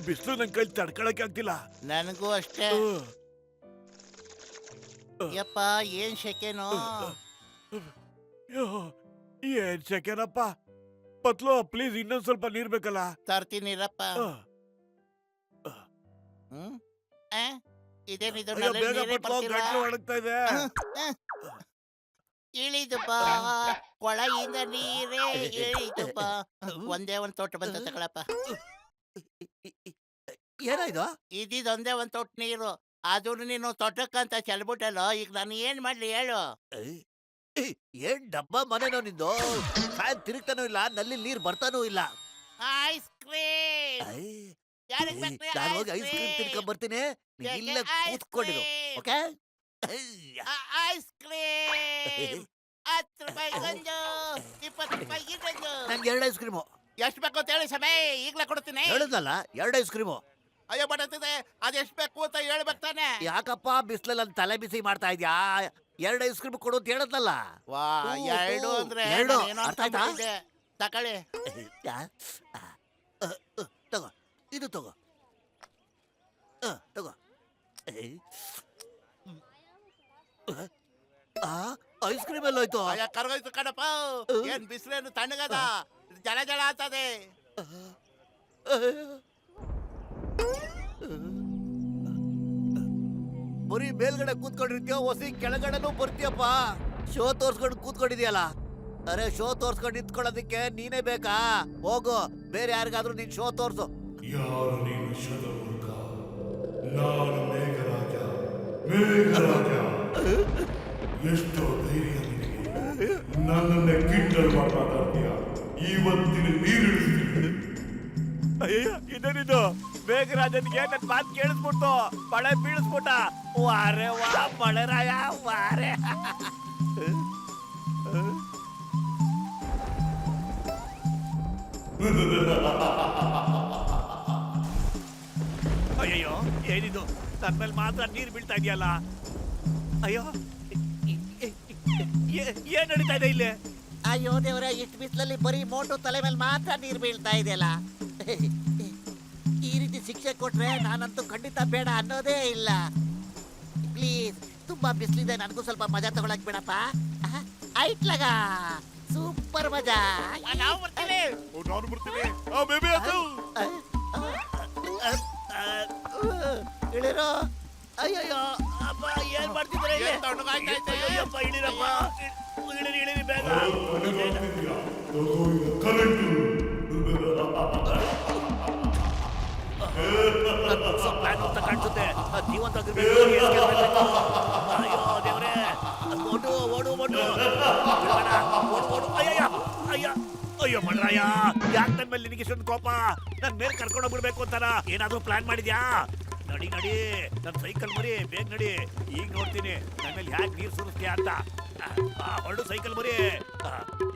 ಬಿಸಿಲು ನನ್ ಕೈ ತಡ್ಕೊಳಕ್ಕೆ ಆಗ್ತಿಲ್ಲ. ನನಗೂ ಅಷ್ಟೇ. ಯಪ್ಪ ಏನ್ ಶೆಕೆನೋ. ಏನ್ ಶೆಕೆನಪ್ಪ. ಪತ್ಲು ಪ್ಲೀಸ್ ಇನ್ನೊಂದ್ ಸ್ವಲ್ಪ ನೀರ್ ಬೇಕಲ್ಲ. ತರ್ತೀನಿರಪ್ಪ. ಇದೇನಿದು ಬೇಗ ಪತ್ಲು, ಗಂಟ್ಲು ಒಣಗ್ತಾ ಇದೆ. ಇಳಿದು ಬಾ ಕೊಳಯಿಂದ ನೀರೇ ಇಳಿದು ಬಾ. ಒಂದೇ ಒಂದ್ ತೋಟ ಬಂತ ತಗೊಳಪ್ಪ. ಏನಾಯ್ತು? ಇದಿದೊಂದೇ ಒಂದ್ ತೊಟ್ಟು ನೀರು, ಅದು ನೀನು ತೊಟ್ಟಕ್ಕಂತ ಚೆಲ್ಬಿಟ್ಟಲ್ಲ. ಈಗ ನಾನು ಏನ್ ಮಾಡ್ಲಿ ಹೇಳು? ಏನ್ ಡಬ್ಬ ಮನೆನೋ ನಿಂದು? ಫ್ಯಾನ್ ತಿರುಗ್ತಾನೂ ಇಲ್ಲ, ನಲ್ಲಿ ನೀರ್ ಬರ್ತಾನೂ ಇಲ್ಲ. ಐಸ್ ಕ್ರೀಮ್ ನಾನು ಹೋಗಿ ಐಸ್ ಕ್ರೀಮ್ ತಿನ್ಕೊಂಡ್ ಬರ್ತೀನಿ, ಇಲ್ಲೇ ಕೂತ್ಕೊಂಡಿರು. ಓಕೆ? Ice cream 10 ರೂಪಾಯಿಗೊಂದು, 20 ರೂಪಾಯಿಗೊಂದು. ನಂಗೆ 2 ಐಸ್ ಕ್ರೀಮು. ಎಷ್ಟು ಬೇಕು ಅಂತ ಹೇಳಿ ಸಮಯ, ಈಗ್ಲೇ ಕೊಡ್ತೀನಿ. ಹೇಳುದಲ್ಲ 2 ಐಸ್ ಕ್ರೀಮು. ಅಯ್ಯೋ ಬಡತಿದೆ, ಅದೆಷ್ಟು ಬೇಕು ಅಂತ ಹೇಳ್ಬೇಕು ತಾನೆ. ಯಾಕಪ್ಪ ಬಿಸ್ಲಲ್ಲಿ ನನ್ನ ತಲೆ ಬಿಸಿ ಮಾಡ್ತಾ ಇದ್ಯಾ? 2 ಐಸ್ ಕ್ರೀಮ್ ಕೊಡು ಅಂತ ಹೇಳದ್ನಲ್ಲ. ವಾ, 2 ಅಂದ್ರೆ ಎರಡು. ಏನೋ ಅರ್ಥ ಆಯ್ತಾ? ಅನ್ಕೊಂಡಿದ್ದೆ. ತಕೊಳ್ಳಿ. ತಗೋ, ಇದು ತಗೋ. ತಗೋ. ಐಸ್ ಕ್ರೀಮ್ ಎಲ್ಲ ಹೋಯ್ತು. ಅಯ್ಯ ಕರ್ಗೋಯ್ತು ಕಣಪ್ಪ. ಏನ್ ಬಿಸಿಲೇನು ತಣ್ಣಗದ, ಜಲ ಜಲ ಆಗ್ತದೆ. ಬರೀ ಮೇಲ್ಗಡೆ ಕೂತ್ಕೊಂಡಿರ್ತೀಯ, ಹೊಸಿ ಕೆಳಗಡೆನೂ ಬರ್ತೀಯಪ್ಪ. ಶೋ ತೋರ್ಸ್ಕೊಂಡು ಕೂತ್ಕೊಂಡಿದ್ಯಲ್ಲ. ಅರೆ ಶೋ ತೋರ್ಸ್ಕೊಂಡು ನಿಂತ್ಕೊಳ್ಳೋದಿಕ್ಕೆ ನೀನೇ ಬೇಕಾ? ಹೋಗು, ಬೇರೆ ಯಾರಿಗಾದ್ರೂ ನೀನ್ ಶೋ ತೋರ್ಸು. ಯಾರು ನೀನು ಶತಮೂರ್ಖ? ನಾನು ಮೇಘರಾಜ. ಮೇಘರಾಜ, ಎಷ್ಟೋ ಧೈರ್ಯ ನಿನಗೆ. ನನ್ನನ್ನೇ ಕಿಂಡಲ್ ಮಾತಾಡ್ತೀಯ. ಇವತ್ತಿನ ನೀರಿಳಿಸ್ತೀನಿ. ಅಯ್ಯ, ಇದೇನಿದು? ಮೇಘರಾಜನ್ಗೆ ನನ್ ಮಾತು ಕೇಳಿಸ್ಬಿಟ್ಟು ಮಳೆ ಬೀಳಿಸ್ಬಿಟ್ಟ. ವಾರೆ ವಾ ಮಳೆರಾಯ ವಾರೆ. ಅಯ್ಯಯ್ಯೋ, ಏನಿದು? ನನ್ ಮೇಲೆ ಮಾತ್ರ ನೀರು ಬೀಳ್ತಾ ಇದೆಯಲ್ಲ. ಅಯ್ಯೋ, ಏನ್ ನಡೀತಾ ಇದೆ ಇಲ್ಲಿ? ಅಯ್ಯೋ ದೇವರ, ಇಷ್ಟು ಬಿಸಿಲಲ್ಲಿ ಬರೀ ಮೋಟು ತಲೆ ಮೇಲೆ ಮಾತ್ರ ನೀರು ಬೀಳ್ತಾ ಇದೆಯಲ್ಲ. ಈ ರೀತಿ ಶಿಕ್ಷೆ ಕೊಟ್ರೆ ನಾನಂತೂ ಖಂಡಿತ ಬೇಡ ಅನ್ನೋದೇ ಇಲ್ಲ. ಪ್ಲೀಸ್, ತುಂಬಾ ಬಿಸಿಲಿದೆ, ನನಗೂ ಸ್ವಲ್ಪ ಮಜಾ ತಗೊಳಕ್ ಬಿಡಪ್ಪ. ಐಟ್ಲಗ ಸೂಪರ್ ಮಜಾ. ನಾವು ಬರ್ತೀವಿ. ನಾನು ಬರ್ತೀನಿ. ಇಳಿರೋ. ಅಯ್ಯಯ್ಯೋ ಅಪ್ಪ, ಏನ್ ಮಾಡ್ತಿದ್ರೆ? ತಣ್ಣಗಾಯ್ತೈತೆ. ಇಳಿರಪ್ಪ, ಇಳಿರಿ ಬೇಗ. ಪ್ಲಾನ್ ಅಂತ ಕಾಣಿಸುತ್ತೆ. ನೀವಂತಾಗಿರ್ಬೇಕು. ಅಯ್ಯೋ ದೇವ್ರೆ, ಓಡು ಓಡು ಓಡು. ಓಡು. ಅಯ್ಯಯ್ಯ ಅಯ್ಯ ಅಯ್ಯೋ ಮಳ್ರಾಯ, ಯಾಕೆ ನನ್ ಮೇಲೆ ನಿನಗೆ ಇಷ್ಟೊಂದು ಕೋಪ? ನನ್ ಮೇಲೆ ಕರ್ಕೊಂಡು ಹೋಗ್ಬಿಡ್ಬೇಕು ಅಂತಾರ ಏನಾದ್ರೂ ಪ್ಲಾನ್ ಮಾಡಿದ್ಯಾ? ನಡಿ ನಡಿ, ನನ್ ಸೈಕಲ್ ಮರಿ, ಬೇಗ ನಡಿ. ಈಗ ನೋಡ್ತೀನಿ ನನ್ ಮೇಲೆ ಯಾಕೆ ನೀರ್ ಸುರಿಸ್ತೀಯ ಅಂತ. ಹೊರಡು ಸೈಕಲ್ ಮರಿ.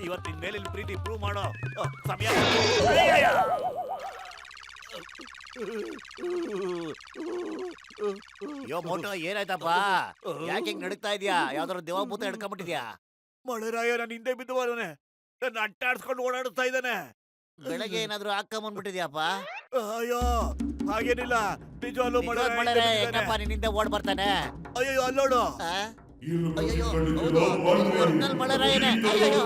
ಇವತ್ತು ನಿನ್ ಮೇಲೆ ಪ್ರೀತಿ ಪ್ರೂವ್ ಮಾಡೋ ಸಮಯ. ಯೋ ಮೋಟೋ, ಏನಾಯ್ತಪ್ಪ? ಯಾಕೆ ಹಿಂಗ್ ನಡುಕ್ತಾ ಇದೀಯಾ? ಯಾವ್ದಾದ್ರು ದೇವಭೂತ ಹಿಡ್ಕೊಂಡ್ಬಿಟ್ಟಿದ್ಯಾ? ಮಳೆರಾಯ ನನ್ನ ಹಿಂದೆ ಬಿದ್ದು ಬರೋನೆ. ನನ್ನ ಅಟ್ಟಾಡ್ಸ್ಕೊಂಡು ಓಡಾಡಿಸ್ತಾ ಇದ್ದಾನೆ. ಬೆಳಗ್ಗೆ ಏನಾದ್ರು ಹಾಕೊಂಬಂದ್ಬಿಟ್ಟಿದ್ಯಾಪ? ಅಯ್ಯೋ, ಹಾಗೇನಿಲ್ಲ. ನಿಜವಾಗ್ಲೂ ಮಳೆ ಹೆಂಗಪ್ಪ ನಿನ್ನಿಂದ ಓಡ್ ಬರ್ತಾನೆ? ಅಯ್ಯೋ, ಅಲ್ಲೋಡು. ಅಯ್ಯೋ, ಹೌದು, ಒರಿಜಿನಲ್ ಮಳೆರಾಯನೇ. ಅಯ್ಯೋ,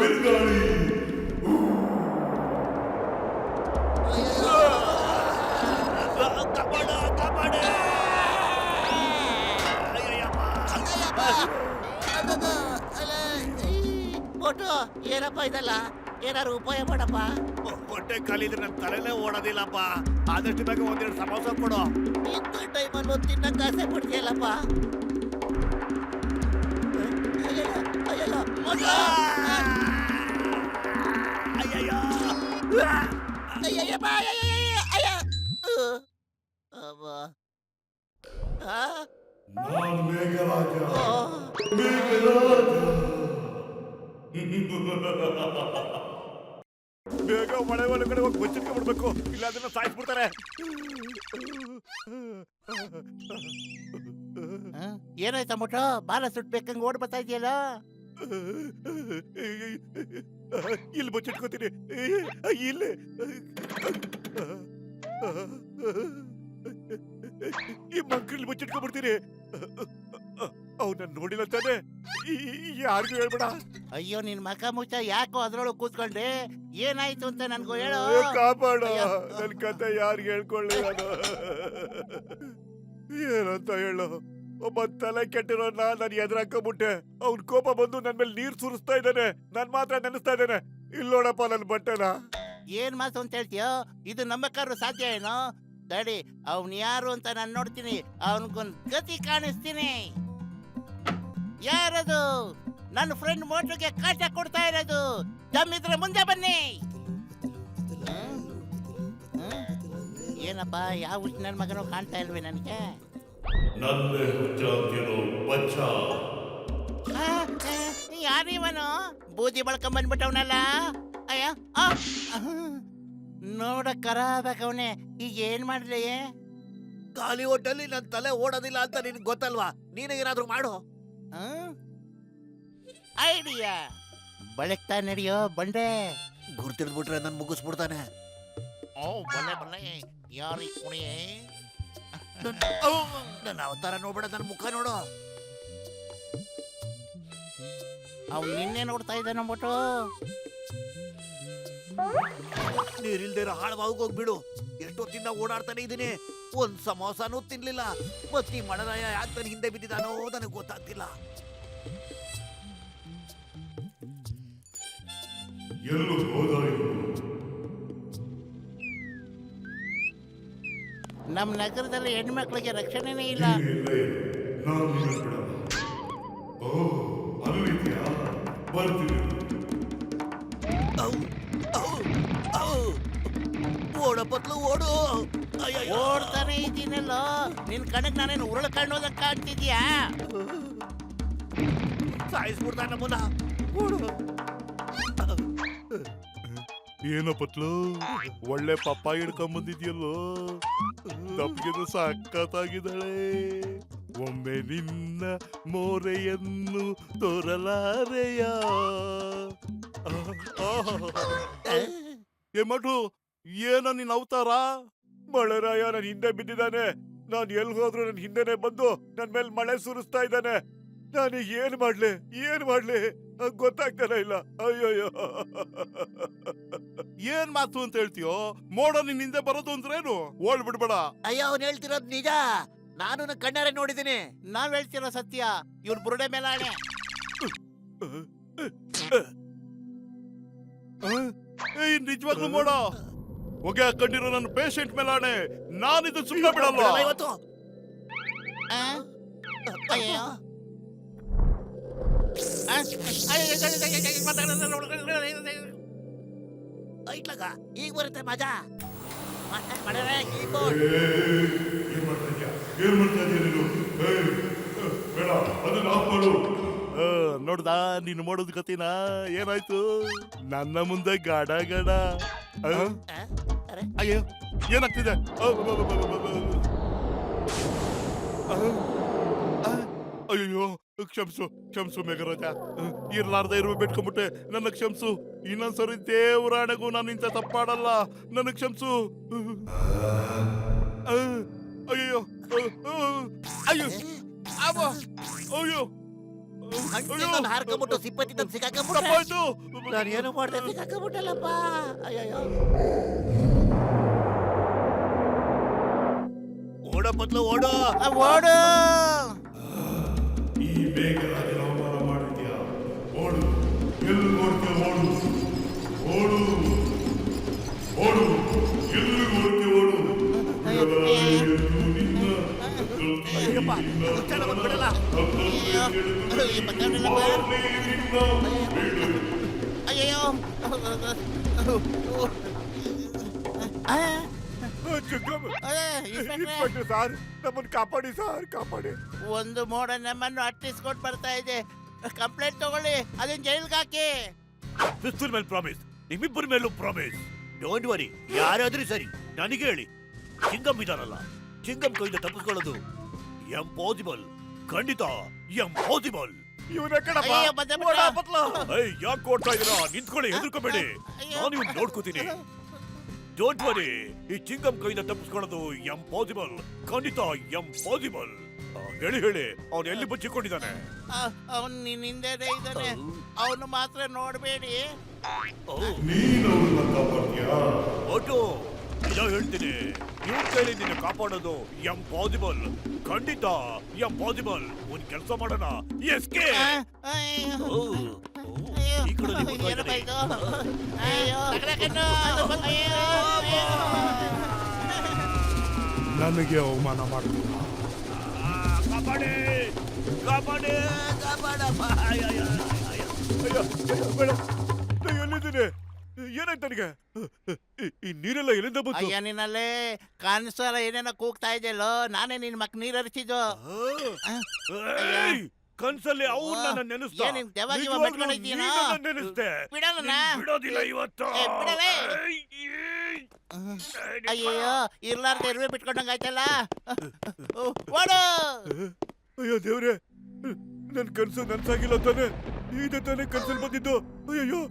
ಮೋಟು, ಏನಪ್ಪ ಇದಲ್ಲ? ಏನಾರು ಉಪಾಯ ಮಾಡಪ್ಪ. ಹೊಟ್ಟೆ ಖಾಲಿದ್ರೆ ನನ್ನ ತಲೆನೇ ಓಡೋದಿಲ್ಲಪ್ಪ. ಆದಷ್ಟು ಬೇಗ 1-2 ಸಮೋಸ ಕೊಡು. ಇಂಥ ಟೈಮಲ್ಲಿ ಒಂದು ತಿನ್ನಕ್ಕೆ ಆಸೆ ಪಡ್ತೀಯಲ್ಲಪ್ಪ. ಅಯ್ಯಯ್ಯೋ ಮೋಟು, ಅಯ್ಯಯ್ಯೋ, ಅಯ್ಯಯ್ಯಪ್ಪ, ಅಯ್ಯ ಅಬ್ಬ. ನಾನು ಮೇಘರಾಜ. ಬೇಗ ಮಳೆ ಒಳಗಡೆ ಹೋಗಿ ಬಚ್ಚಿಟ್ಕೊಂಡ್ಬಿಡ್ಬೇಕು, ಇಲ್ಲ ಅದನ್ನ ಸಾಯಿಸ್ಬಿಡ್ತಾರೆ. ಏನಾಯ್ತ ಮೋಟೋ? ಬಾಲ ಸುಟ್ಬೇಕಂಗ್ ಓಡ್ ಬರ್ತಾ ಇದೆಯಲ್ಲ. ಇಲ್ಲಿ ಬಚ್ಚಿಟ್ಕೋತೀನಿ. ಇಲ್ಲಿ ಈ ಮಂಕ್ರಿಲ್ ಮುಚ್ಚಿಟ್ಕೊಂಡ್ಬಿಡ್ತೀನಿ. ಅವ್ನ ನೋಡಿಲ್ಲ ತಾನೆ, ಯಾರಿಗೂ ಹೇಳ್ಬೇಡ. ಅಯ್ಯೋ ನಿನ್ ಮಕ ಮುಚ್ಚ, ಯಾಕೋ ಅದ್ರೊಳಗೆ ಕೂತ್ಕೊಂಡೆ? ಏನಾಯ್ತು ಅಂತ ನನ್ಗೂ ಹೇಳು. ಕಾಪಾಡ, ಅಯ್ಯೋ. ನನ್ ಕತೆ ಯಾರಿಗೆ ಹೇಳ್ಕೊಳ್ಳಿ ನಾನು. ಏನಂತ ಹೇಳು, ಒಬ್ಬ ತಲೆ ಕೆಟ್ಟಿರೋ ನಾನು ಎದುರಾಕೊಂಡ್ಬಿಟ್ಟೆ. ಅವ್ನ್ ಕೋಪ ಬಂದು ನನ್ ಮೇಲೆ ನೀರ್ ಸುರಿಸ್ತಾ ಇದ್ದಾನೆ, ನಾನ್ ಮಾತ್ರ ನೆನೆಸ್ತಾ ಇದ್ದಾನೆ. ಇಲ್ಲಿ ನೋಡಪ್ಪ ನನ್ ಬಟ್ಟೆನ. ಏನ್ ಮಾತು ಅಂತ ಹೇಳ್ತೀಯೋ? ಇದು ನಂಬಕ್ಕಾದ್ರೂ ಸಾಧ್ಯ ಏನೋ? ತಡಿ, ಅವ್ನ್ ಯಾರು ಅಂತ ನಾನು ನೋಡ್ತೀನಿ, ಅವನಿಗೊಂದ್ ಗತಿ ಕಾಣಿಸ್ತೀನಿ. ಯಾರದು? ನನ್ನ ಫ್ರೆಂಡ್ ಮೋಟ್ರಿಗೆ ಕಾಟ ಕೊಡ್ತಾ ಇರೋದು. ದಮ್ಮಿದ್ರೆ ಮುಂದೆ ಬನ್ನಿ. ಏನಪ್ಪ, ಯಾವ ಹುಚ್ಚ ನನ್ನ ಮಗನೂ ಕಾಣ್ತಾ ಇಲ್ವೇ ನನಗೆ? ನನ್ನೇ ಹುಚ್ಚಾಗ್ತಿರೋ ಬಚ್ಚ. ಯಾರಿವನು? ಬೂದಿ ಬಳ್ಕೊಂಬಂದ್ಬಿಟ್ಟವನಲ್ಲ. ಅಯ್ಯ, ನೋಡ ಕರಾಬೇಕವನೆ. ಈಗ ಏನ್ ಮಾಡ್ಲಿ? ಖಾಲಿ ಹೊಟ್ಟಲ್ಲಿ ನನ್ ತಲೆ ಓಡೋದಿಲ್ಲ ಅಂತ ನಿನ್ಗೆ ಗೊತ್ತಲ್ವಾ? ನೀನೇ ಏನಾದ್ರೂ ಮಾಡು. ಐಡಿಯಾ ಬಳಕ್ತಾ ನಡೆಯೋ ಬಂಡೆ. ಗುರ್ತಿಡ್ಬಿಟ್ರೆ ನನ್ ಮುಗಿಸ್ಬಿಡ್ತಾನೆ. ಓ ಬಲ್ಲೆ ಬಲ್ಲೆ, ಯಾರಿ ಕುಣಿ? ನನ್ನ ಅವತಾರ ನೋಡ್ಬೇಡ, ನನ್ನ ಮುಖ ನೋಡು. ಅವ್ನು ನಿನ್ನೆ ನೋಡ್ತಾ ಇದ್ದಾನ ಅಂದ್ಬಿಟ್ಟು. ನೀರಿಲ್ದೇ ಇರೋ ಹಾಳವಾಗಿ ಹೋಗ್ಬಿಡು. ಎಷ್ಟೊತ್ತಿಂದ ಓಡಾಡ್ತಾನೆ ಇದೀನಿ, ಒಂದ್ ಸಮೋಸನೂ ತಿನ್ಲಿಲ್ಲ. ಮತ್ತಿ ಮಳರಾಯ ಯಾಕೆ ತನ್ನ ಹಿಂದೆ ಬಿದ್ದಿದ್ದಾನೋ ನನಗೆ ಗೊತ್ತಾಗ್ತಿಲ್ಲ. ಎಲ್ಲೂ ಹೋದ ಇವ್ನು? ನಮ್ಮ ನಗರದಲ್ಲಿ ಹೆಣ್ಮಕ್ಳಿಗೆ ರಕ್ಷಣೆನೇ ಇಲ್ಲ. ಇಲ್ಲೇ ನಾನು ನಿನ್ನ ಬಿಡಲ್ಲ. ಓ, ಅಲ್ಲಿದ್ಯಾ? ಬರ್ತೀನಿ. ಓಡ ಪತ್ಲು ಓಡು. ಅಯ್ಯಯ್ಯೋ. ಓಡ್ತಾನೆ ಇದ್ದೀನಲ್ಲೋ, ನಿನ್ ಕಣಕ್ ನಾನೇನು ಉರುಳು ಕಾಣೋದಕ್ಕೆ ಕಾಣ್ತಿದ್ಯಾ? ಸಾಯಿಸ್ಬಿಡ್ತಾನೆ ನಮ್ಮನ್ನ. ಓಡು. ಏನೋ ಪತ್ಲು, ಒಳ್ಳೆ ಪಪ್ಪಾಯಿ ಹಿಡ್ಕೊಂಡ್ ಬಂದಿದ್ಯಲ್ಲೋ. ತಪ್ಪಿಗೆನು ಸಖತ್ತಾಗಿದ್ದಾಳೆ. ಒಮ್ಮೆ ನಿನ್ನ ಮೋರೆಯನ್ನು ತೋರಲಾರೆಯ. ಏ ಮಠು, ಏನೋ ನಿನ್ ಅವತಾರ? ಮಳೆರಾಯ ನನ್ ಹಿಂದೆ ಬಿದ್ದಿದ್ದಾನೆ. ನಾನ್ ಎಲ್ಲಿ ಹೋದ್ರು ನನ್ ಹಿಂದೆನೆ ಬಂದು ನನ್ ಮೇಲೆ ಮಳೆ ಸುರಿಸ್ತಾ ಇದ್ದಾನೆ. ನಾನೀಗ ಏನ್ ಮಾಡ್ಲಿ ಗೊತ್ತಾಗ್ತಾನೆ ಇಲ್ಲ. ಅಯ್ಯೋಯ್ಯೋ, ಏನ್ ಮಾತು ಅಂತ ಹೇಳ್ತೀಯೋ? ಮೋಡ ನಿನ್ ಹಿಂದೆ ಬರೋದು ಅಂದ್ರೇನು? ಓಡ್ ಬಿಡ್ಬೇಡ. ಅಯ್ಯೋ, ಅವ್ನು ಹೇಳ್ತಿರೋದ್ ನಿಜ. ನಾನು ನನ್ನ ಕಣ್ಣಾರೆ ನೋಡಿದ್ದೀನಿ. ನಾವ್ ಹೇಳ್ತಿರೋ ಸತ್ಯ. ಇವ್ರ ಬುರುಡೆ ಮೇಲೆ ಆಣೆ. ನಿಜವಾಗ್ಲೂ ಮೋಡ ಹೊಗೆ ಹಾಕೊಂಡಿರೋ ನನ್ನ ಪೇಷಂಟ್ ಮೇಲಾಣೆ. ನಾನಿದು ಸುಮ್ಮನೆ ಬಿಡಲ್ಲ. ಇವತ್ತು ಆ? ಅಯ್ಯೋ. ಐಟ್ಲಾಗ ಈಗ ಬರುತ್ತೆ ಮಜಾ. ಏನ್ ಮಾಡ್ತಾ ಇದ್ಯಾ? ಏನ್ ಮಾಡ್ತಾ ಇದ್ಯಾ ನೀನು? ಬೇಡ, ಅದನ್ನ ಆಫ್ ಮಾಡು. ನೋಡ್ದ ನೀನು ಮಾಡೋದ್ ಗತಿನ ಏನಾಯ್ತು? ನನ್ನ ಮುಂದೆ ಗಾಡ ಗಾಡ. ಅಯ್ಯೋ, ಏನಾಗ್ತಿದೆ? ಅಯ್ಯೋ, ಕ್ಷಮ್ಸು ಮೇಘರಾಜ. ಇರ್ಲಾರ್ದ ಇರುವ ಬಿಟ್ಕೊಂಡ್ಬಿಟ್ಟೆ, ನನ್ನ ಕ್ಷಮ್ಸು. ಇನ್ನೊಂದ್ಸರಿ ದೇವರಾಣೆಗೂ ನಾನು ಇಂಥ ತಪ್ಪಾಡಲ್ಲ. ನನ್ನ ಕ್ಷಮ್ಸು. ಅಯ್ಯೋ ಅಯ್ಯೋ ಅಬ್ಬಾ, ಅಯ್ಯೋ ಹಾರ್ಕೊಂಬಿಟ್ಟು ಸಿಪ್ಪತ್ತಿದ್ದ ಸಿಕ್ಕಾಕೊಂಡ್ಬಿಟ್ಟು ತಪ್ಪಾಯ್ತು. ನಾನು ಏನು ಮಾಡ್ದೆ ಸಿಕ್ಕಾಕೊಂಡ್ಬಿಟ್ಟಲ್ಲಪ್ಪ. ಅಯ್ಯಯ್ಯೋ. ಓಡ ಬದ್ಲು ಓಡು. ಓಡು. ಈ ಮೇಘರಾಜನ ಅವಮಾನ ಮಾಡಿದ್ಯಾ? ಓಡು, ಎಲ್ಲಿ ನೋಡ್ತೀಯ? ಓಡು, ಓಡು, ಓಡು, ಎಲ್ಲಿ ನೋಡ್ತೀಯ? ಓಡು. ಅಯ್ಯಪ್ಪ, ಮುಚ್ಚಾಡ ಬಂದ್ಬಿಡಲ್ಲ. ಅಯ್ಯೋ, ಸಾರ್, ನಮ್ಮನ್ನು ಕಾಪಾಡಿ ಸಾರ್, ಕಾಪಾಡಿ. ಒಂದು ಮೋಡ ನಮ್ಮನ್ನು ಅಟ್ಟಿಸ್ಕೊಂಡು ಬರ್ತಾ ಇದೆ. ಕಂಪ್ಲೇಂಟ್ ತಗೊಳ್ಳಿ, ಅದನ್ನ ಜೈಲ್ಗೆ ಹಾಕಿ. ಕ್ರಿಸ್ತನ್ ಮೇಲೆ ಪ್ರಾಮಿಸ್, ನಿಮ್ಮಿಬ್ಬರ ಮೇಲೂ ಪ್ರಾಮಿಸ್. ಡೋಂಟ್ ವರಿ, ಯಾರಾದ್ರೂ ಸರಿ ನನಗೆ ಹೇಳಿ. ಚಿಂಗಂ ಇದಾರಲ್ಲ, ಚಿಂಗಂ ಕೈಯಿಂದ ತಪ್ಪಿಸ್ಕೊಳ್ಳೋದು ಎಂಪಾಸಿಬಲ್. ಖಂಡಿತ ಎಂಪಾಸಿಬಲ್. ಇವನೇ ಕಣಪ್ಪ. ಅಯ್ಯೋ, ಬಂದೆ ಬಿಟ್ಟ. ಓಡ ಪತ್ಲ. ಯಾಕೆ ಕೊಡ್ತಾ ಇದೀರಾ? ನಿಂತ್ಕೊಳ್ಳಿ, ಹೆದರ್ಕೋಬೇಡಿ. ಅಯ್ಯೋ. ನಾನು ಇವ್ನು ನೋಡ್ಕೋತೀನಿ. ಡೋಂಟ್ ವರಿ, ಈ ಚಿಂಗಂ ಕೈಯಿಂದ ತಪ್ಪಿಸ್ಕೊಳ್ಳೋದು ಎಂಪಾಸಿಬಲ್, ಖಂಡಿತ ಎಂಪಾಸಿಬಲ್. ಹೇಳಿ ಅವನು ಎಲ್ಲಿ ಬಚ್ಚಿಕೊಂಡಿದ್ದಾನೆ? ಅವನ್ ನಿನ್ನಿಂದೇನೆ ಇದ್ದಾನೆ, ಅವನು ಮಾತ್ರ ನೋಡ್ಬೇಡಿ. ನೀನು ಅವ್ರನ್ನ ಕಾಪಾಡ್ತೀಯಾ? ಒಟ್ಟು ನಿಜ ಹೇಳ್ತೀನಿ, ಇವ್ರ ಕೈಲಿ ನಿನ್ನ ಕಾಪಾಡೋದು ಎಂಪಾಸಿಬಲ್, ಖಂಡಿತ ಎಂಪಾಸಿಬಲ್. ಒಂದ್ ಕೆಲಸ ಮಾಡೋಣ, ಎಸ್ಕೆ ಅಯ್ಯೋ, ಈ ಕಡೆ ಅಯ್ಯೋ, ನೀವು ಏನಪ್ಪ ಇದು? ಅಯ್ಯೋ, ಅಯ್ಯೋ. ನನಗೆ ಅವಮಾನ ಮಾಡ್ತೀನಿ. ಕಾಪಾಡಿ ಕಾಪಾಡಿ ಕಾಪಾಡಪ್ಪ. ಬೇಡ, ನಾ ಎಲ್ಲಿದ್ದೀನಿ? ಏನಾಯ್ತು ನನಗೆ? ಈ ನೀರೆಲ್ಲ ಎಲ್ಲಿಂದ ಬಂತು? ಅಯ್ಯ ನಿನ್ನಲ್ಲೇ ಕಾಣಿಸಲ್ಲ, ಏನೇನೋ ಕೂಗ್ತಾ ಇದೆಯಲ್ಲೋ, ನಾನೇ ನಿನ್ ಮಕ್ ನೀರ್ ಹರಿಸಿದ್ದು. ಏಯ್, ಕನ್ಸಲ್ಲಿ ಅವ್ನ ನನ್ನ ನೆನೆಸ್ತಾ, ಏನ್ ನಿನ್ ದೆವ್ವ ಗಿವ್ವ ನಿಜವಾಗ್ಲೂ ಮೆಟ್ಕೊಂಡಿದ್ದೀನಾ? ನೀನ್ ನನ್ನ ನೆನೆಸ್ದೆ. ಬಿಡಲ್ಲ ನಿನ್ ಬಿಡೋದಿಲ್ಲ ಇವತ್ತು. ಬಿಡಲೇ. ಏಯ್. ಅಯ್ಯೋ, ಇರ್ಲಾರ್ದ ಇರುವೆ ಬಿಟ್ಕೊಂಡಂಗ ಆಯ್ತಲ್ಲ. ಓಡು. ಅಯ್ಯೋ ದೇವ್ರೆ, ನನ್ ಕನ್ಸು ನನ್ಸಾಗಿಲ್ಲ ತಾನೆ? ಇದೆ ತಾನೆ ಕನ್ಸಲ್ಲಿ ಬಂದಿದ್ದು? ಅಯ್ಯೋ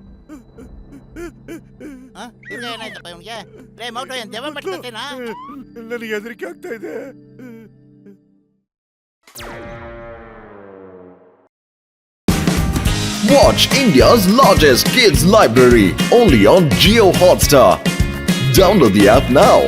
ಏನಾಯ್ತಪ್ಪ ಇವ್ನಿಗೆ? ರೇ ಮೌಟು, ಏನ್ ದೆವ್ವ ಬಿಟ್ಕೊತೀನಾ? ನನಗೆ ಹೆದರಿಕೆ ಆಗ್ತಾ ಇದೆ. Watch India's largest kids library only on Geo Hotstar. Download the app now.